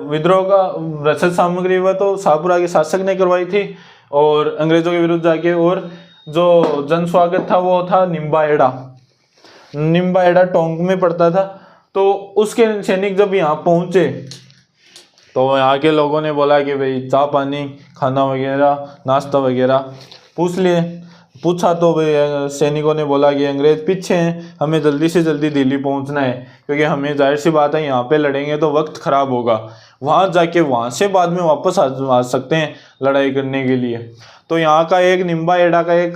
विद्रोह का रसद सामग्री हुआ तो शाहपुरा के शासक ने करवाई थी और अंग्रेजों के विरुद्ध जाके, और जो जन स्वागत था वो था निम्बा एड़ा। निम्बा एड़ा टोंक में पड़ता था। तो उसके सैनिक जब यहाँ पहुंचे तो यहाँ के लोगों ने बोला कि भाई चाय पानी खाना वगैरह नाश्ता वगैरह पूछा तो भाई सैनिकों ने बोला कि अंग्रेज पीछे हैं, हमें जल्दी से जल्दी दिल्ली पहुंचना है, क्योंकि हमें जाहिर सी बात है यहाँ पे लड़ेंगे तो वक्त खराब होगा, वहाँ जाके वहाँ से बाद में वापस आ सकते हैं लड़ाई करने के लिए। तो यहाँ का एक निम्बा एड़ा का एक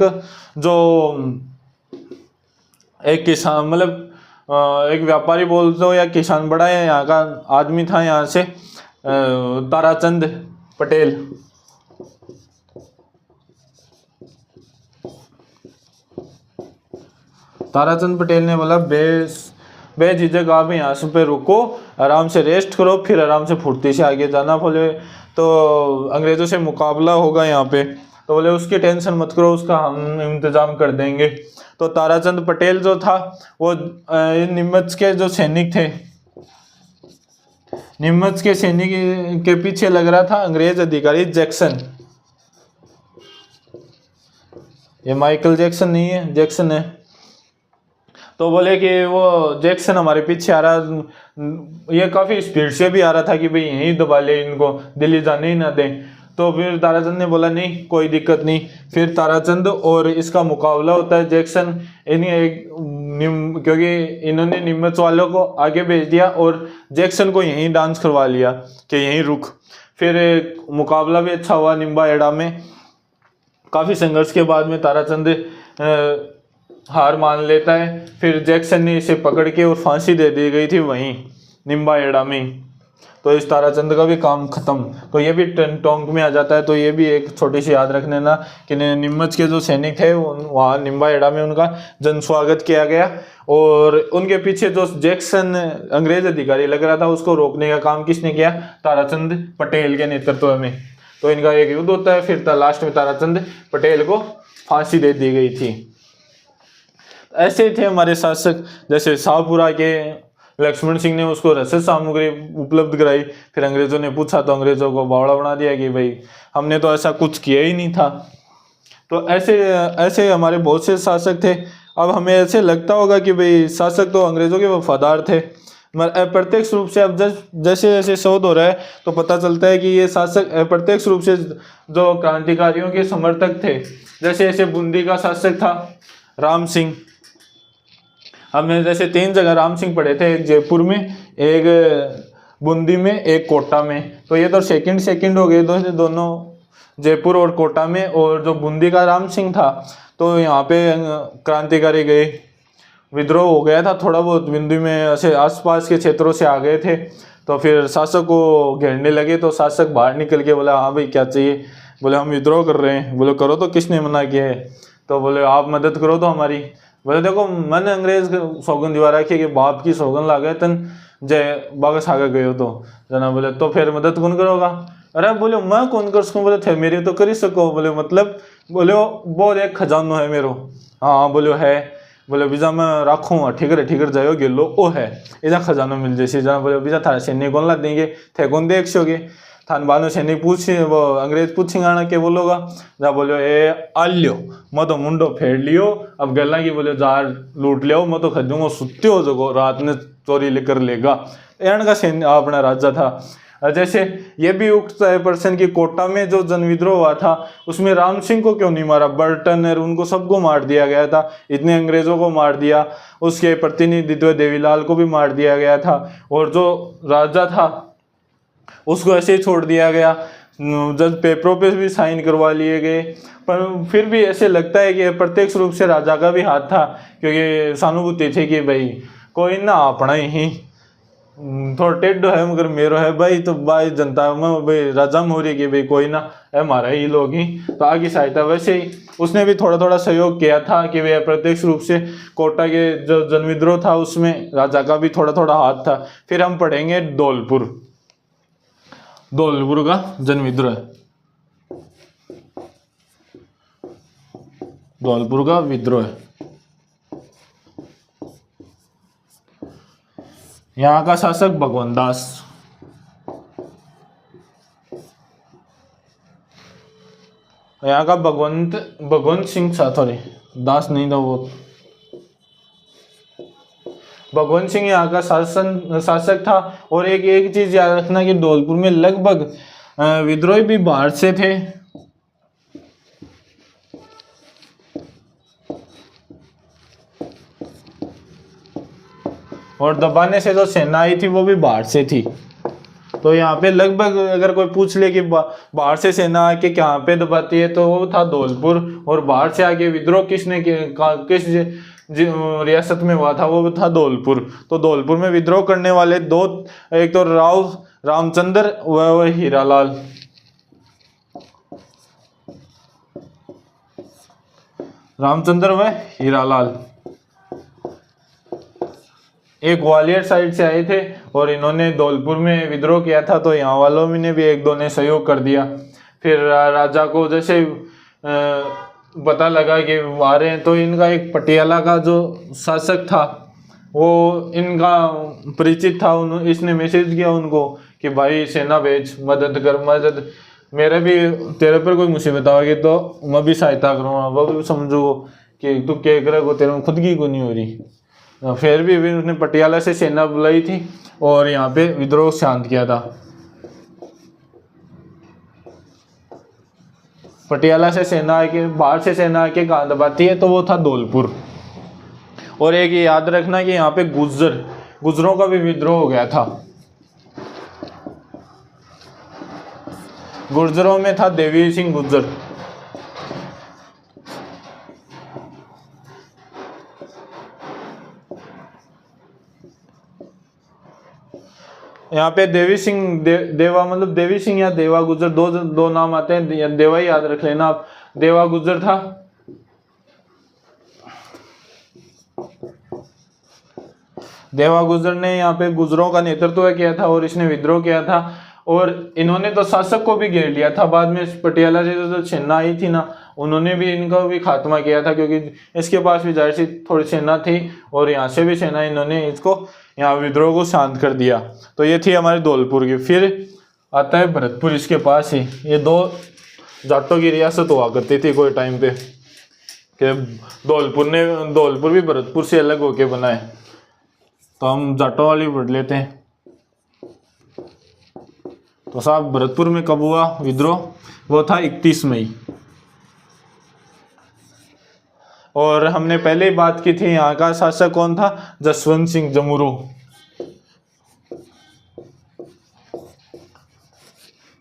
किसान, मतलब एक व्यापारी बोल दो या किसान बड़ा है, यहाँ का आदमी था यहाँ से ताराचंद पटेल। ताराचंद पटेल ने बोला बेझिझक आप यहाँ से पे रुको, आराम से रेस्ट करो, फिर आराम से फुर्ती से आगे जाना। बोले तो अंग्रेजों से मुकाबला होगा यहाँ पे, तो बोले उसकी टेंशन मत करो, उसका हम इंतजाम कर देंगे। तो ताराचंद पटेल जो था वो नीमच के जो सैनिक थे, नीमच के सैनिक के पीछे लग रहा था अंग्रेज अधिकारी जैक्सन। ये माइकल जैक्सन नहीं है, जैक्सन है। तो बोले कि वो जैक्सन हमारे पीछे आ रहा, ये काफ़ी स्पीड से भी आ रहा था कि भाई यहीं दबा ले इनको, दिल्ली जाने ही ना दें। तो फिर ताराचंद ने बोला नहीं कोई दिक्कत नहीं। फिर ताराचंद और इसका मुकाबला होता है जैक्सन, क्योंकि इन्होंने नीमच वालों को आगे भेज दिया और जैक्सन को यहीं डांस करवा लिया कि यहीं रुक। फिर मुकाबला भी अच्छा हुआ निम्बा एड़ा में। काफ़ी संघर्ष के बाद में ताराचंद हार मान लेता है। फिर जैक्सन ने इसे पकड़ के और फांसी दे दी गई थी वहीं निम्बा एड़ा में। तो इस ताराचंद का भी काम खत्म। तो ये भी टोंक में आ जाता है। तो ये भी एक छोटी सी याद रख लेना कि नीमच के जो सैनिक थे वहाँ निम्बा एड़ा में उनका जन स्वागत किया गया, और उनके पीछे जो जैक्सन अंग्रेज अधिकारी लग रहा था उसको रोकने का काम किसने किया? ताराचंद पटेल के नेतृत्व में। तो इनका एक युद्ध होता है, फिर लास्ट में ताराचंद पटेल को फांसी दे दी गई थी। ऐसे थे हमारे शासक, जैसे शाहपुरा के लक्ष्मण सिंह ने उसको रसद सामग्री उपलब्ध कराई। फिर अंग्रेजों ने पूछा तो अंग्रेजों को बावड़ा बना दिया कि भाई हमने तो ऐसा कुछ किया ही नहीं था। तो ऐसे हमारे बहुत से शासक थे। अब हमें ऐसे लगता होगा कि भाई शासक तो अंग्रेजों के वफादार थे, मगर अप्रत्यक्ष रूप से अब जैसे जैसे शोध हो रहा है तो पता चलता है कि ये शासक अप्रत्यक्ष रूप से जो क्रांतिकारियों के समर्थक थे। जैसे जैसे बूंदी का शासक था राम सिंह, हमने जैसे 3 जगह राम सिंह पढ़े थे, एक जयपुर में, एक बूंदी में, एक कोटा में। तो ये तो सेकंड हो गए दोनों, जयपुर और कोटा में। और जो बूंदी का राम सिंह था तो यहाँ पे क्रांतिकारी गए, विद्रोह हो गया था थोड़ा बहुत, बूंदी में ऐसे आसपास के क्षेत्रों से आ गए थे। तो फिर शासक को घेरने लगे। तो शासक बाहर निकल के बोला हाँ भाई क्या चाहिए? बोले हम विद्रोह कर रहे हैं। बोले करो तो किसने मना किया है? तो बोले आप मदद करो तो हमारी। बोले देखो मैंने अंग्रेज सौगन दिवा रखी कि बाप की सौगन ला गए तन जय बाग सागा गए हो तो जना। बोले तो फिर मदद कौन करोगा? अरे बोले मैं कौन कर सकूँ, बोले थे मेरे तो कर ही सको, बोले मतलब बोले वो एक खजानो है मेरो। हाँ बोले है, बोले बीजा मैं राखूँ ठीक जाओ गेलो ओ है इजा खजानो मिल जैसे जना। बोले बीजा थारा सैनिक कौन ला देंगे, थे कौन देख सोगे, थान बानो सैनिक पूछ वो अंग्रेज पूछेंगे ना के बोलोगा, जा बोलो ए आल्यो मैं तो मुंडो फेर लियो अब गला की, बोले जार लूट लियो मैं तो खजूंगा सुत्ते हो जगो रात में चोरी लेकर लेगा। एन का सैन्य अपना राजा था। जैसे ये भी उक्त है पर्सन की कोटा में जो जनविद्रोह हुआ था उसमें राम सिंह को क्यों नहीं मारा, बर्टन और उनको सबको मार दिया गया था, इतने अंग्रेजों को मार दिया, उसके प्रतिनिधित्व देवीलाल को भी मार दिया गया था, और जो राजा था उसको ऐसे ही छोड़ दिया गया, जब पेपरों पे भी साइन करवा लिए गए। पर फिर भी ऐसे लगता है कि प्रत्यक्ष रूप से राजा का भी हाथ था, क्योंकि सहानुभूति थी कि भाई कोई ना अपना ही थोड़ा टेढ़ो है मगर मेरो है भाई, तो भाई जनता में भाई राजा मोरी की भाई कोई ना है हमारा ही लोग ही, तो आगे सहायता। वैसे ही उसने भी थोड़ा थोड़ा सहयोग किया था कि वह प्रत्यक्ष रूप से कोटा के जो जनविद्रोह था उसमें राजा का भी थोड़ा थोड़ा हाथ था। फिर हम पढ़ेंगे धौलपुर का जनविद्रोह, धौलपुर का विद्रोह। यहाँ का शासक भगवंत दास, यहाँ का भगवंत सिंह सॉरी दास नहीं था वो, भगवंत सिंह यहाँ का शासक था। और एक चीज याद रखना कि धौलपुर में लगभग विद्रोही भी बाहर से थे, और दबाने से जो सेना आई थी वो भी बाहर से थी। तो यहाँ पे लगभग अगर कोई पूछ ले कि बाहर से सेना आके कहाँ पे दबाती है तो वो था धौलपुर, और बाहर से आके विद्रोह किस रियासत में हुआ था वो था धौलपुर। तो धौलपुर में विद्रोह करने वाले दो, एक तो रामचंद्र व हीरालाल। रामचंद्र व हीरालाल एक ग्वालियर साइड से आए थे और इन्होंने धौलपुर में विद्रोह किया था, तो यहाँ वालों ने भी एक दो ने सहयोग कर दिया। फिर राजा को जैसे पता लगा कि आ रहे हैं, तो इनका एक पटियाला का जो शासक था वो इनका परिचित था, इसने मैसेज किया उनको कि भाई सेना भेज, मदद कर, मदद मेरे भी तेरे पर कोई मुसीबत आएगी तो मैं भी सहायता करूँगा। वो भी समझो कि तू क्या करेगा, तेरे में खुद की को नहीं हो रही। फिर भी उसने पटियाला से सेना बुलाई थी और यहाँ पे विद्रोह शांत किया था। पटियाला से सेना आके, बाहर से सेना आके कहाँ दबाती है तो वो था धौलपुर। और एक याद रखना कि यहाँ पे गुर्जरों का भी विद्रोह हो गया था। गुर्जरों में था देवी सिंह गुर्जर। यहाँ पे देवी सिंह देवा मतलब देवी सिंह या देवा गुर्जर दो नाम आते हैं, देवा ही याद रख लेना आप। देवा गुर्जर था, देवा गुर्जर ने यहाँ पे गुर्जरों का नेतृत्व किया था और इसने विद्रोह किया था। और इन्होंने तो शासक को भी घेर लिया था। बाद में पटियाला से जो सेना आई थी ना, उन्होंने भी इनका भी खात्मा किया था, क्योंकि इसके पास भी जाहिर सी थोड़ी सेना थी और यहाँ से भी सेना, इन्होंने इसको यहाँ विद्रोह को शांत कर दिया। तो ये थी हमारी धौलपुर की। फिर आता है भरतपुर, इसके पास ही। ये दो जाटों की रियासत हुआ करती थी कोई टाइम पे, कि धौलपुर भी भरतपुर से अलग होके बना है। तो हम जाटों वाली पढ़ लेते हैं। तो साहब भरतपुर में कब हुआ विद्रोह? वो था 31 मई। और हमने पहले ही बात की थी, यहाँ का शासक कौन था? जसवंत सिंह जमुरू।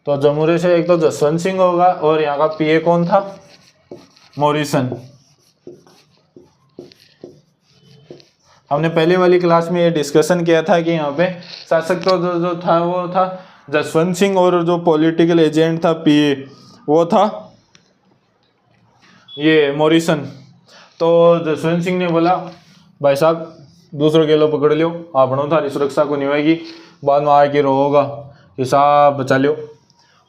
तो जमुरे से एक तो जसवंत सिंह होगा, और यहाँ का पीए कौन था? मॉरिसन। हमने पहले वाली क्लास में ये डिस्कशन किया था कि यहाँ पे शासक तो जो था वो था जसवंत सिंह, और जो पॉलिटिकल एजेंट था पीए वो था ये मॉरिसन। तो जसवंत सिंह ने बोला भाई साहब दूसरों के लो पकड़ लियो, आपनों थारी सुरक्षा को नहीं होगी, बाद में आके रोगा कि साहब बचा लियो।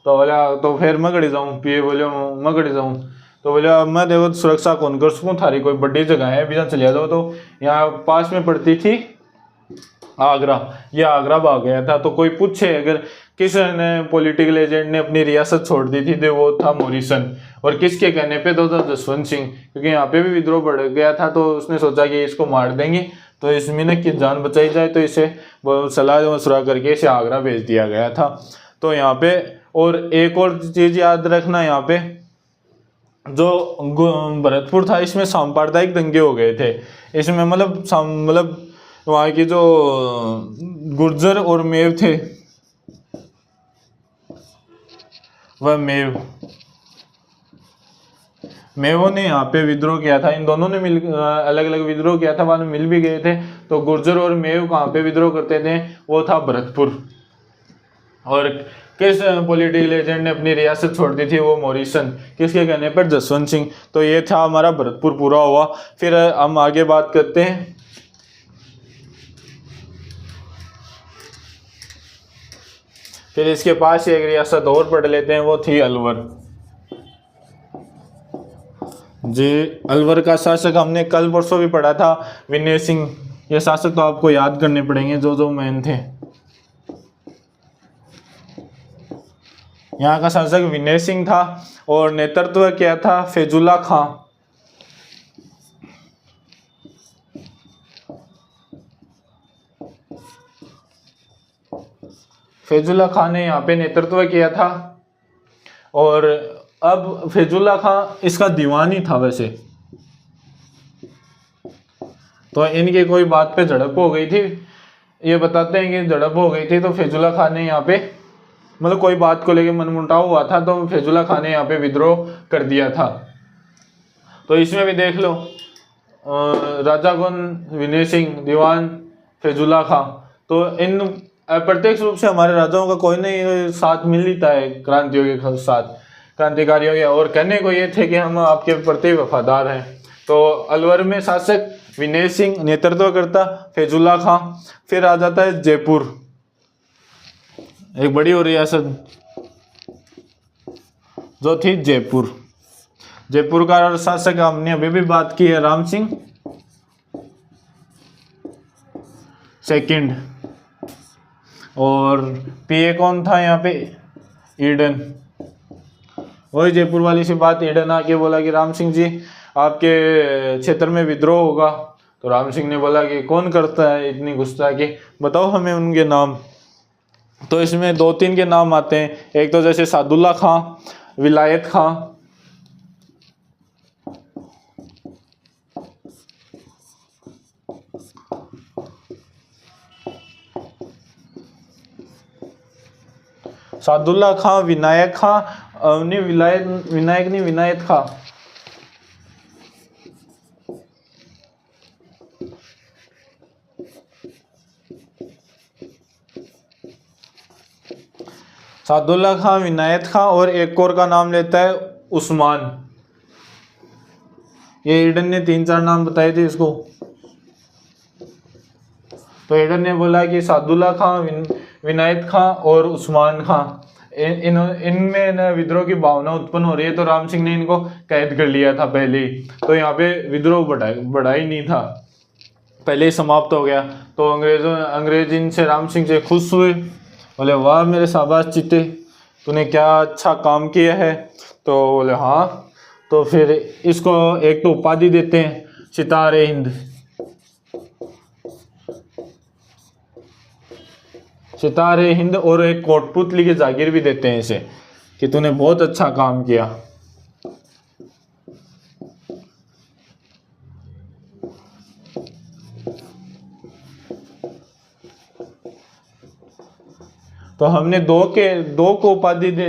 तो बोला तो फिर मैं गड़ी जाऊँ, पीए बोले मैं गड़ी जाऊँ। तो बोले अब मैं देखो सुरक्षा कौन कर सकूँ, थारी कोई बड़ी जगह है बिना चले जाओ। तो यहाँ पास में पड़ती थी आगरा, ये आगरा भाग गया था। तो कोई पूछे अगर किस ने पॉलिटिकल एजेंट ने अपनी रियासत छोड़ दी थी, तो वो था मॉरिसन। और किसके कहने पे, तो था जसवंत सिंह, क्योंकि यहाँ पे भी विद्रोह बढ़ गया था। तो उसने सोचा कि इसको मार देंगे तो इस मिनक की जान बचाई जाए, तो इसे सलाह मशुरा करके इसे आगरा भेज दिया गया था। तो यहाँ पे और एक और चीज याद रखना, यहाँ पे जो भरतपुर था इसमें सांप्रदायिक दंगे हो गए थे। इसमें मतलब वहाँ की जो गुर्जर और मेव थे, वह मेवों ने यहाँ पे विद्रोह किया था। इन दोनों ने मिल अलग अलग विद्रोह किया था, बाद में मिल भी गए थे। तो गुर्जर और मेव कहाँ पे विद्रोह करते थे, वो था भरतपुर। और किस पॉलिटिकल एजेंट ने अपनी रियासत छोड़ दी थी, वो मॉरिसन, किसके कहने पर, जसवंत सिंह। तो ये था हमारा भरतपुर पूरा हुआ। फिर हम आगे बात करते हैं। फिर इसके पास एक रियासत और पढ़ लेते हैं, वो थी अलवर जी। अलवर का शासक हमने कल परसों भी पढ़ा था, विनय सिंह। ये शासक तो आपको याद करने पड़ेंगे जो जो मैन थे। यहाँ का शासक विनय सिंह था और नेतृत्व किया था फैजुल्ला खां। फैजुल्ला खां ने यहाँ पे नेतृत्व किया था। और अब फैजुल्ला खां इसका दीवान ही था वैसे। तो इनके कोई बात पे झड़प हो गई थी, ये बताते हैं कि झड़प हो गई थी। तो फैजुल्ला खां ने यहाँ पे मतलब कोई बात को लेके मनमुटाव हुआ था, तो फैजुल्ला खां ने यहाँ पे विद्रोह कर दिया था। तो इसमें भी देख लो, राजा कौन, विनय सिंह, दीवान फैजुल्ला खां। तो इन अप्रत्यक्ष रूप से हमारे राजाओं का कोई नहीं साथ मिल लेता है क्रांतियों के साथ, क्रांतिकारियों के। और कहने को ये थे कि हम आपके प्रति वफादार हैं। तो अलवर में शासक विनय सिंह, नेतृत्व करता फैजुल्ला खां। फिर आ जाता है जयपुर, एक बड़ी और रियासत जो थी जयपुर। जयपुर का शासक हमने अभी भी बात की है, राम सिंह सेकंड। और पीए कौन था यहाँ पे, ईडन। वही जयपुर वाली सी बात, ईडन आके बोला कि राम सिंह जी आपके क्षेत्र में विद्रोह होगा। तो राम सिंह ने बोला कि कौन करता है इतनी गुस्ताखी, बताओ हमें उनके नाम। तो इसमें 2-3 के नाम आते हैं। एक तो जैसे सादुल्ला खां, विलायत खां, सादुल्ला खां, विनायक खां, नहीं विनायक नहीं, विनायत खां। सादुल्ला खां, विनायत खां और एक और का नाम लेता है उस्मान। ये ईडन ने 3-4 नाम बताए थे इसको। तो ईडन ने बोला कि सादुल्ला खां, विनायत खां और उस्मान खां, इनमें विद्रोह की भावना उत्पन्न हो रही है। तो राम सिंह ने इनको कैद कर लिया था पहले ही। तो यहाँ पे विद्रोह बढ़ा ही नहीं था, पहले ही समाप्त हो गया। तो अंग्रेज इनसे, राम सिंह से खुश हुए, बोले वाह मेरे शाबाश चीते, तूने क्या अच्छा काम किया है। तो बोले हाँ। तो फिर इसको एक तो उपाधि देते हैं, सितारे हिंद। सितारे हिंद और एक कोटपुतली की जागीर भी देते हैं इसे कि तूने बहुत अच्छा काम किया। तो हमने दो को उपाधि देते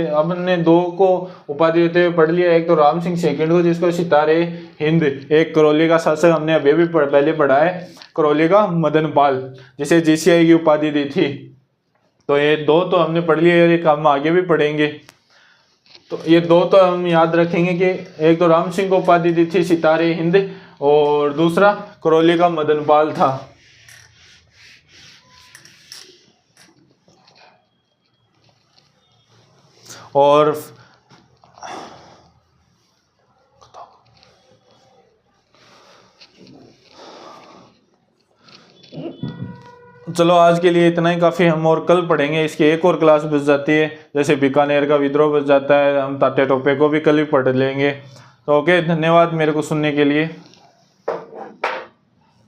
हुए पढ़ लिया। एक तो राम सिंह सेकंड को, जिसको सितारे हिंद। एक करौली का शासक हमने अभी भी पहले पढ़ा है, करौली का मदन पाल, जिसे जीसीआई की उपाधि दी थी। तो ये 2 तो हमने पढ़ लिए और एक हम आगे भी पढ़ेंगे। तो ये 2 तो हम याद रखेंगे कि एक तो राम सिंह को उपाधि दी थी सितारे हिंद, और दूसरा करौली का मदन पाल था। और चलो आज के लिए इतना ही काफ़ी, हम और कल पढ़ेंगे। इसकी एक और क्लास बच जाती है, जैसे बीकानेर का विद्रोह बच जाता है, हम तात्या टोपे को भी कल ही पढ़ लेंगे। तो ओके, धन्यवाद मेरे को सुनने के लिए।